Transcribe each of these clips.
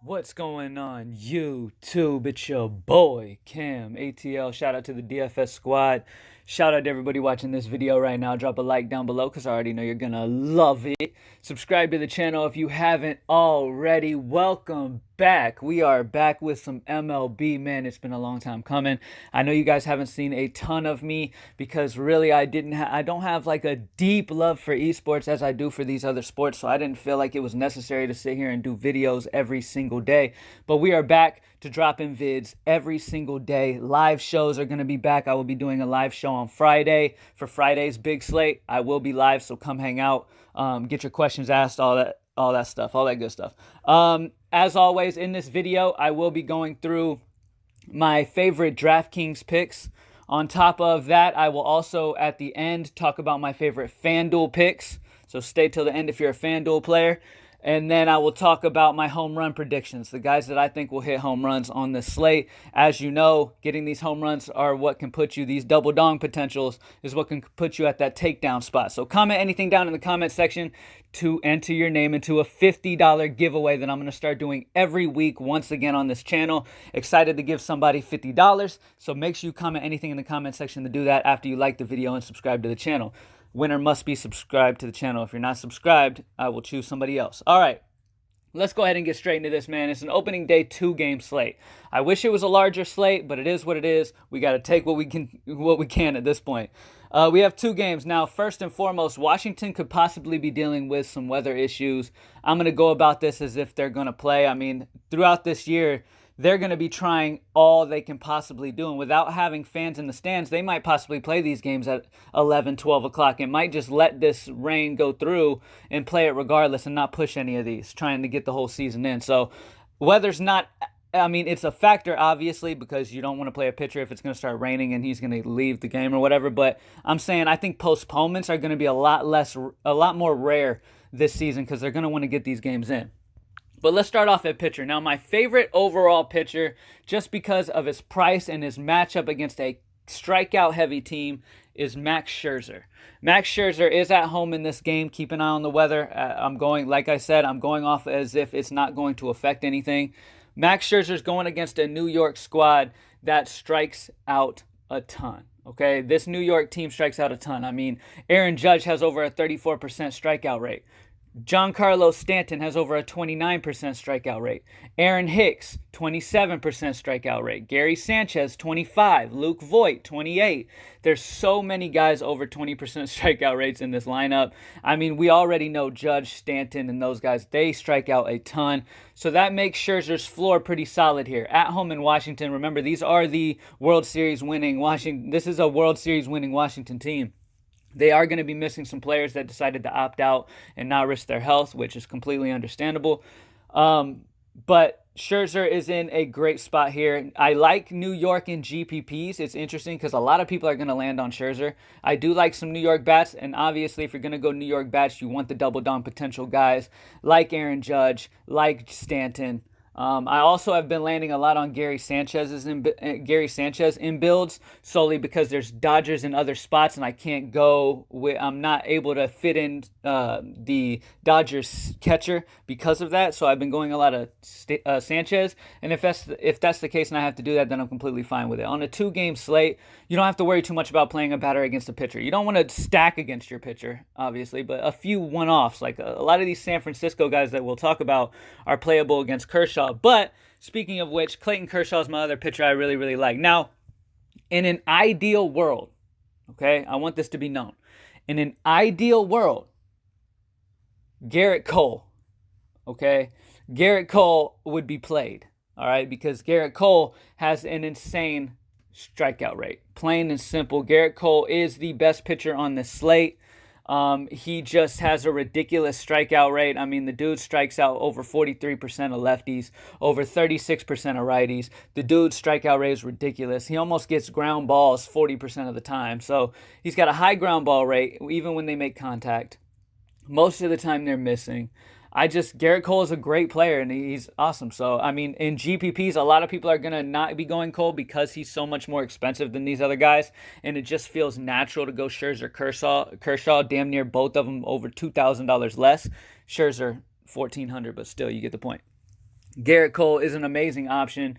What's going on, YouTube? It's your boy, CamATL. Shout out to the DFS squad. Shout out to everybody watching this video right now. Drop a like down below because I already know you're going to love it. Subscribe to the channel if you haven't already. Welcome back. We are back with some MLB, man. It's been a long time coming. I know you guys haven't seen a ton of me because really I don't have like a deep love for esports as I do for these other sports, so I didn't feel like it was necessary to sit here and do videos every single day. But we are back to dropping vids every single day. Live shows are going to be back. I will be doing a live show on Friday for Friday's big slate. I will be live, so come hang out, get your questions asked, all that stuff, all that good stuff. As always, in this video, I will be going through my favorite DraftKings picks. On top of that, I will also, at the end, talk about my favorite FanDuel picks. So stay till the end if you're a FanDuel player. And then I will talk about my home run predictions, the guys that I think will hit home runs on this slate. As you know, getting these home runs are what can put you, these double dong potentials is what can put you at that takedown spot. So comment anything down in the comment section to enter your name into a $50 giveaway that I'm going to start doing every week once again on this channel. Excited to give somebody $50. So make sure you comment anything in the comment section to do that after you like the video and subscribe to the channel. Winner must be subscribed to the channel. If you're not subscribed, I will choose somebody else. All right, let's go ahead and get straight into this, man. It's an opening day 2-game slate. I wish it was a larger slate, but it is what it is. We got to take what we can at this point. We have 2 games. Now, first and foremost, Washington could possibly be dealing with some weather issues. I'm going to go about this as if they're going to play. I mean, throughout this year, they're going to be trying all they can possibly do. And without having fans in the stands, they might possibly play these games at 11, 12 o'clock and might just let this rain go through and play it regardless and not push any of these, trying to get the whole season in. So weather's not, I mean, it's a factor, obviously, because you don't want to play a pitcher if it's going to start raining and he's going to leave the game or whatever. But I'm saying I think postponements are going to be a lot more rare this season because they're going to want to get these games in. But let's start off at pitcher. Now, my favorite overall pitcher, just because of his price and his matchup against a strikeout-heavy team, is Max Scherzer. Max Scherzer is at home in this game. Keep an eye on the weather. Like I said, I'm going off as if it's not going to affect anything. Max Scherzer's going against a New York squad that strikes out a ton. Okay, this New York team strikes out a ton. I mean, Aaron Judge has over a 34% strikeout rate. Giancarlo Stanton has over a 29% strikeout rate. Aaron Hicks, 27% strikeout rate. Gary Sanchez, 25. Luke Voit, 28. There's so many guys over 20% strikeout rates in this lineup. I mean, we already know Judge, Stanton, and those guys, they strike out a ton. So that makes Scherzer's floor pretty solid here. At home in Washington, remember, these are the World Series winning Washington. This is a World Series winning Washington team. They are going to be missing some players that decided to opt out and not risk their health, which is completely understandable. But Scherzer is in a great spot here. I like New York in GPPs. It's interesting because a lot of people are going to land on Scherzer. I do like some New York bats, and obviously if you're going to go New York bats, you want the double down potential guys like Aaron Judge, like Stanton. I also have been landing a lot on Gary Sanchez in builds solely because there's Dodgers in other spots and I can't go with, I'm not able to fit in the Dodgers catcher because of that. So I've been going a lot of Sanchez, and if that's the case and I have to do that, then I'm completely fine with it. On a 2-game slate, you don't have to worry too much about playing a batter against a pitcher. You don't want to stack against your pitcher, obviously, but a few one-offs, like a lot of these San Francisco guys that we'll talk about are playable against Kershaw. But speaking of which, Clayton Kershaw is my other pitcher I really, really like. Now, in an ideal world, okay, I want this to be known. In an ideal world, Garrett Cole, okay, Garrett Cole would be played, all right, because Garrett Cole has an insane strikeout rate. Plain and simple, Garrett Cole is the best pitcher on this slate. He just has a ridiculous strikeout rate. I mean, the dude strikes out over 43% of lefties, over 36% of righties. The dude's strikeout rate is ridiculous. He almost gets ground balls 40% of the time. So he's got a high ground ball rate, even when they make contact. Most of the time they're missing. Garrett Cole is a great player and he's awesome. So, I mean, in GPPs, a lot of people are going to not be going Cole because he's so much more expensive than these other guys. And it just feels natural to go Scherzer, Kershaw, damn near both of them over $2,000 less. Scherzer, $1,400, but still, you get the point. Garrett Cole is an amazing option.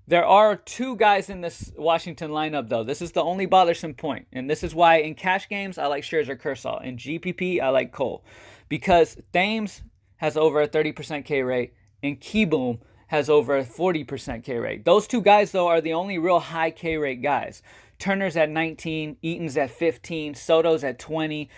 There are two guys in this Washington lineup, though. This is the only bothersome point. And this is why in cash games, I like Scherzer Kershaw. In GPP, I like Cole. Because Thames has over a 30% K rate and Keyboom has over a 40% K rate. Those two guys, though, are the only real high K rate guys. Turner's at 19, Eaton's at 15, Soto's at 20,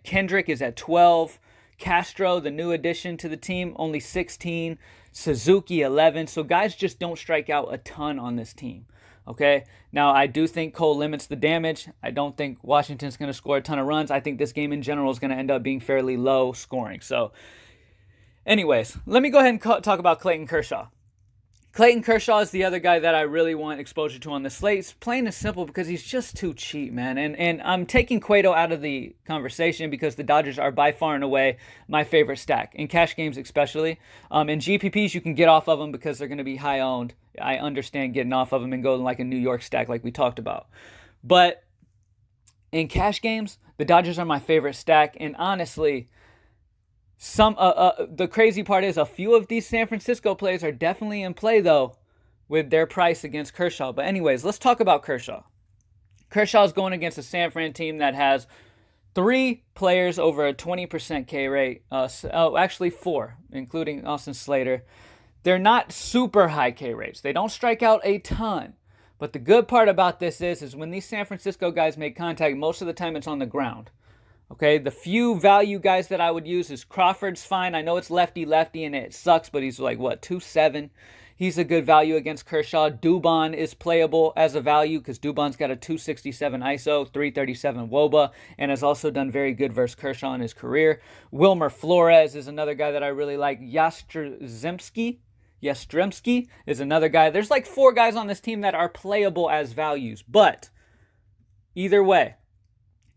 Kendrick is at 12, Castro, the new addition to the team, only 16, Suzuki 11. So guys just don't strike out a ton on this team. Okay, now I do think Cole limits the damage. I don't think Washington's going to score a ton of runs. I think this game in general is going to end up being fairly low scoring. So anyways, let me go ahead and talk about Clayton Kershaw. Clayton Kershaw is the other guy that I really want exposure to on the slate. It's plain and simple because he's just too cheap, man. And I'm taking Cueto out of the conversation because the Dodgers are by far and away my favorite stack. In cash games especially. In GPPs, you can get off of them because they're going to be high owned. I understand getting off of them and going like a New York stack like we talked about. But in cash games, the Dodgers are my favorite stack. And honestly, the crazy part is a few of these San Francisco plays are definitely in play, though, with their price against Kershaw. But anyways, let's talk about Kershaw. Kershaw's going against a San Fran team that has 3 players over a 20% K rate. Actually 4, including Austin Slater. They're not super high K rates. They don't strike out a ton. But the good part about this is when these San Francisco guys make contact, most of the time it's on the ground. Okay, the few value guys that I would use is Crawford's fine. I know it's lefty and it sucks, but he's like, 2.7. He's a good value against Kershaw. Dubon is playable as a value because Dubon's got a 267 ISO, 337 WOBA, and has also done very good versus Kershaw in his career. Wilmer Flores is another guy that I really like. Yastrzemski is another guy. There's like 4 guys on this team that are playable as values, but either way,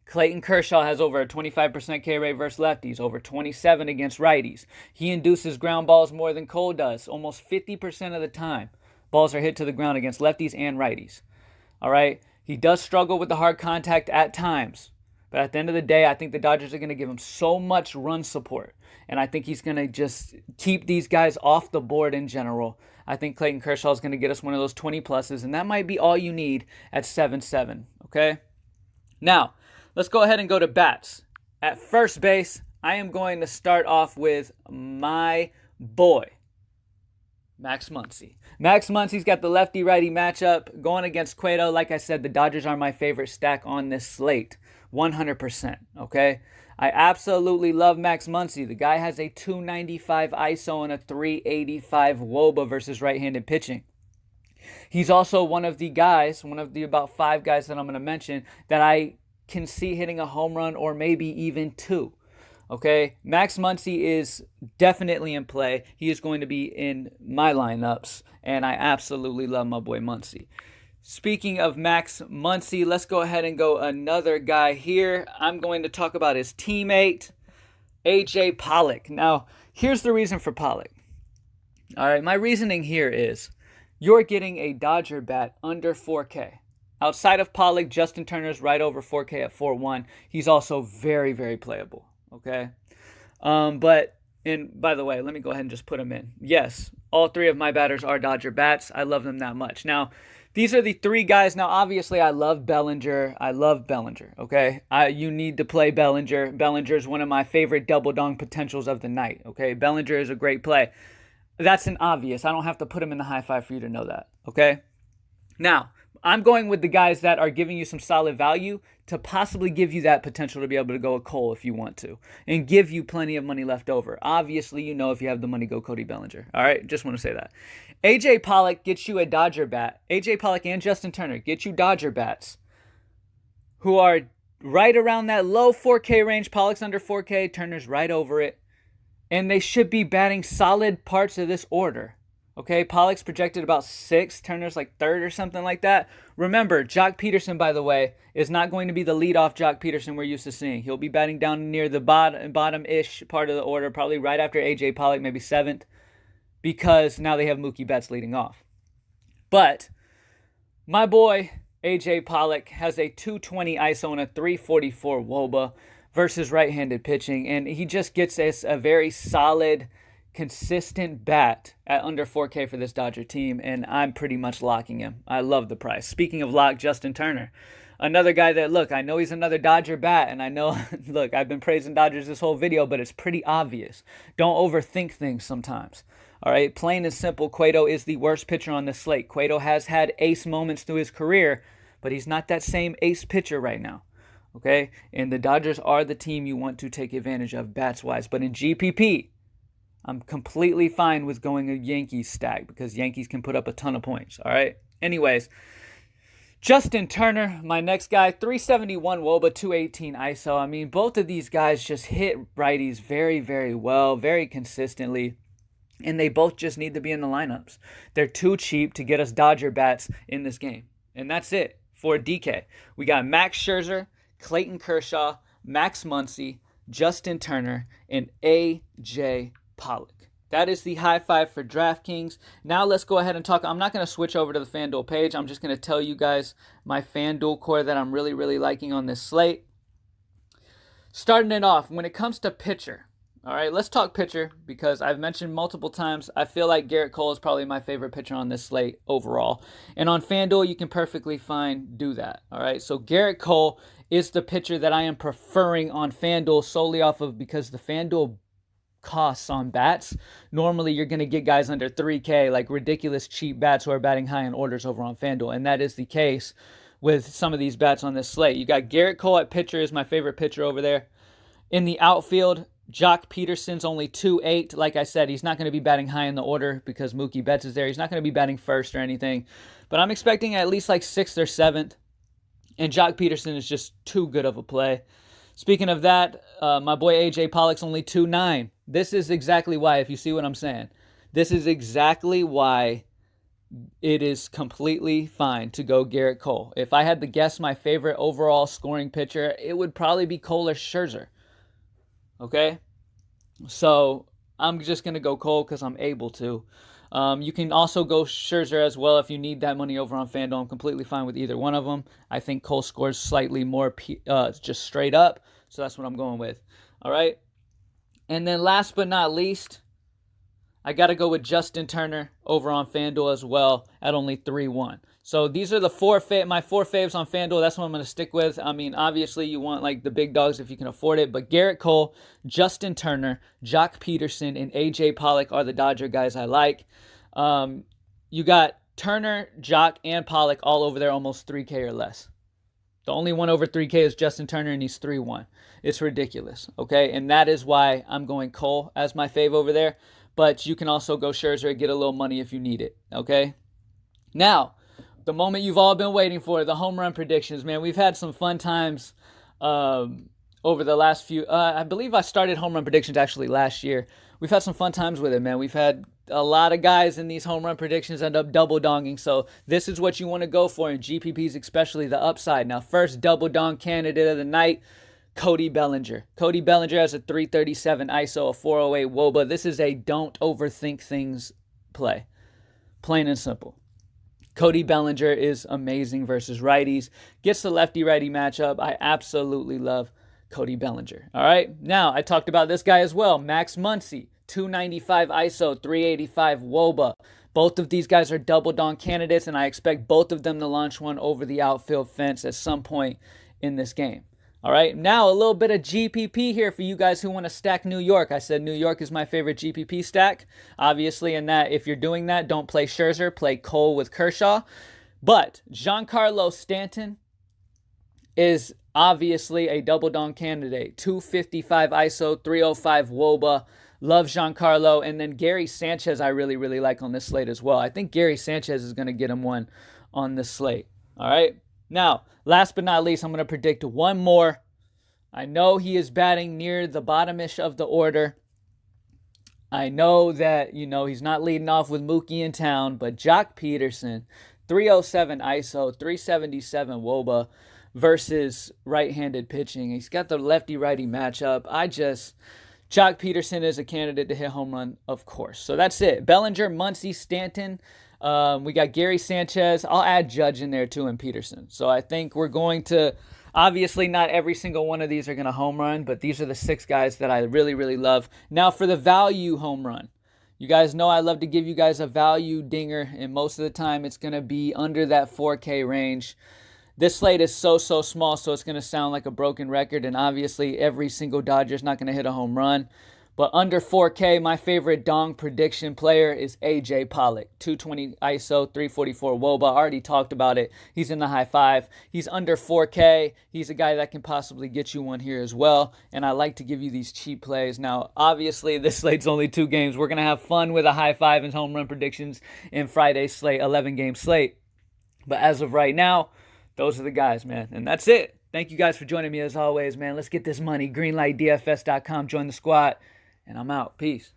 Clayton Kershaw has over a 25% K rate versus lefties, over 27 against righties. He induces ground balls more than Cole does. Almost 50% of the time, balls are hit to the ground against lefties and righties. All right? He does struggle with the hard contact at times. But at the end of the day, I think the Dodgers are going to give him so much run support. And I think he's going to just keep these guys off the board in general. I think Clayton Kershaw is going to get us one of those 20 pluses. And that might be all you need at 7-7. Okay? Now, let's go ahead and go to bats. At first base, I am going to start off with my boy, Max Muncy. Max Muncy's got the lefty-righty matchup going against Cueto. Like I said, the Dodgers are my favorite stack on this slate, 100%, okay? I absolutely love Max Muncy. The guy has a 295 ISO and a 385 WOBA versus right-handed pitching. He's also one of the about 5 guys that I'm going to mention that I can see hitting a home run or maybe even 2. Okay, Max Muncy is definitely in play. He is going to be in my lineups, and I absolutely love my boy Muncy. Speaking of Max Muncy, let's go ahead and go another guy here. I'm going to talk about his teammate, AJ Pollock. Now, here's the reason for Pollock. All right, my reasoning here is you're getting a Dodger bat under 4K. Outside of Pollock, Justin Turner's right over 4K at 4.1. He's also very, very playable, okay? And by the way, let me go ahead and just put him in. Yes, all 3 of my batters are Dodger bats. I love them that much. Now, these are the 3 guys. Now, obviously, I love Bellinger. Okay? You need to play Bellinger. Bellinger is one of my favorite double dong potentials of the night, okay? Bellinger is a great play. That's an obvious. I don't have to put him in the high five for you to know that, okay? Now, I'm going with the guys that are giving you some solid value to possibly give you that potential to be able to go with Cole if you want to and give you plenty of money left over. Obviously, if you have the money, go Cody Bellinger. All right, just want to say that. AJ Pollock gets you a Dodger bat. AJ Pollock and Justin Turner get you Dodger bats who are right around that low 4K range. Pollock's under 4K, Turner's right over it. And they should be batting solid parts of this order. Okay, Pollock's projected about 6th, Turner's like 3rd or something like that. Remember, Jock Peterson, by the way, is not going to be the leadoff Jock Peterson we're used to seeing. He'll be batting down near the bottom-ish part of the order, probably right after A.J. Pollock, maybe 7th, because now they have Mookie Betts leading off. But my boy, A.J. Pollock, has a 220 ISO and a 344 WOBA versus right-handed pitching, and he just gets us a very solid consistent bat at under 4K for this Dodger team, and I'm pretty much locking him. I love the price. Speaking of lock, Justin Turner. Another guy that, look, I know he's another Dodger bat, and I know, look, I've been praising Dodgers this whole video, but it's pretty obvious. Don't overthink things sometimes. All right, plain and simple, Cueto is the worst pitcher on this slate. Cueto has had ace moments through his career, but he's not that same ace pitcher right now. Okay, and the Dodgers are the team you want to take advantage of bats-wise. But in GPP, I'm completely fine with going a Yankees stack because Yankees can put up a ton of points. All right, anyways. Justin Turner, my next guy, 371 WOBA, 218 ISO. I mean, both of these guys just hit righties very, very well, very consistently, and they both just need to be in the lineups. They're too cheap to get us Dodger bats in this game, and that's it for DK. We got Max Scherzer, Clayton Kershaw, Max Muncy, Justin Turner, and AJ Pollock. That is the high five for DraftKings. Now let's go ahead and talk. I'm not going to switch over to the FanDuel page. I'm just going to tell you guys my FanDuel core that I'm really, really liking on this slate. Starting it off, when it comes to pitcher, all right, let's talk pitcher because I've mentioned multiple times, I feel like Garrett Cole is probably my favorite pitcher on this slate overall. And on FanDuel, you can perfectly fine do that, all right? So Garrett Cole is the pitcher that I am preferring on FanDuel solely off of because the FanDuel costs on bats. Normally, you're going to get guys under 3K, like ridiculous cheap bats who are batting high in orders over on FanDuel, and that is the case with some of these bats on this slate. You got Garrett Cole at pitcher is my favorite pitcher over there. In the outfield, Jock Peterson's only 2.8. Like I said, he's not going to be batting high in the order because Mookie Betts is there. He's not going to be batting first or anything, but I'm expecting at least like 6th or 7th, and Jock Peterson is just too good of a play. Speaking of that, my boy AJ Pollock's only 2.9. This is exactly why, if you see what I'm saying, this is exactly why it is completely fine to go Garrett Cole. If I had to guess my favorite overall scoring pitcher, it would probably be Cole or Scherzer. Okay? So I'm just going to go Cole because I'm able to. You can also go Scherzer as well if you need that money over on FanDuel. I'm completely fine with either one of them. I think Cole scores slightly more just straight up, so that's what I'm going with. All right? And then last but not least, I got to go with Justin Turner over on FanDuel as well at only 3-1. So these are the my four faves on FanDuel. That's what I'm going to stick with. I mean, obviously you want like the big dogs if you can afford it, but Garrett Cole, Justin Turner, Jock Peterson, and AJ Pollock are the Dodger guys I like. You got Turner, Jock, and Pollock all over there almost 3K or less. The only one over 3K is Justin Turner, and he's 3-1. It's ridiculous, okay? And that is why I'm going Cole as my fave over there. But you can also go Scherzer and get a little money if you need it, okay? Now, the moment you've all been waiting for, the home run predictions. Man, we've had some fun times over the last few. I believe I started home run predictions actually last year. We've had some fun times with it, man. We've had a lot of guys in these home run predictions end up double donging. So this is what you want to go for in GPPs, especially the upside. Now, first double dong candidate of the night, Cody Bellinger. Cody Bellinger has a 337 ISO, a 408 WOBA. This is a don't overthink things play. Plain and simple. Cody Bellinger is amazing versus righties. Gets the lefty-righty matchup. I absolutely love Cody Bellinger. All right. Now, I talked about this guy as well. Max Muncy, 295 ISO, 385 WOBA. Both of these guys are double dong candidates, and I expect both of them to launch one over the outfield fence at some point in this game. All right. Now, a little bit of GPP here for you guys who want to stack New York. I said New York is my favorite GPP stack. Obviously, in that, if you're doing that, don't play Scherzer. Play Cole with Kershaw. But Giancarlo Stanton is obviously a double dong candidate. 255 ISO, 305 WOBA. Love Giancarlo. And then Gary Sanchez I really, really like on this slate as well. I think Gary Sanchez is going to get him one on this slate. All right. Now, last but not least, I'm going to predict one more. I know he is batting near the bottomish of the order. I know that, he's not leading off with Mookie in town, but Jock Peterson, 307 ISO, 377 WOBA versus right-handed pitching. He's got the lefty-righty matchup. Jock Peterson is a candidate to hit home run, of course. So that's it. Bellinger, Muncy, Stanton. We got Gary Sanchez. I'll add Judge in there too and Peterson. So I think we're going to, obviously not every single one of these are going to home run, but these are the 6 guys that I really, really love. Now for the value home run. You guys know I love to give you guys a value dinger, and most of the time it's going to be under that 4K range. This slate is so small, so it's going to sound like a broken record, and obviously every single Dodger is not going to hit a home run. But under 4K, my favorite dong prediction player is AJ Pollock. 220 ISO, 344 WOBA. I already talked about it. He's in the high five. He's under 4K. He's a guy that can possibly get you one here as well. And I like to give you these cheap plays. Now, obviously, this slate's only 2 games. We're going to have fun with a high five and home run predictions in Friday's slate, 11-game slate. But as of right now, those are the guys, man. And that's it. Thank you guys for joining me as always, man. Let's get this money. Greenlightdfs.com. Join the squad. And I'm out. Peace.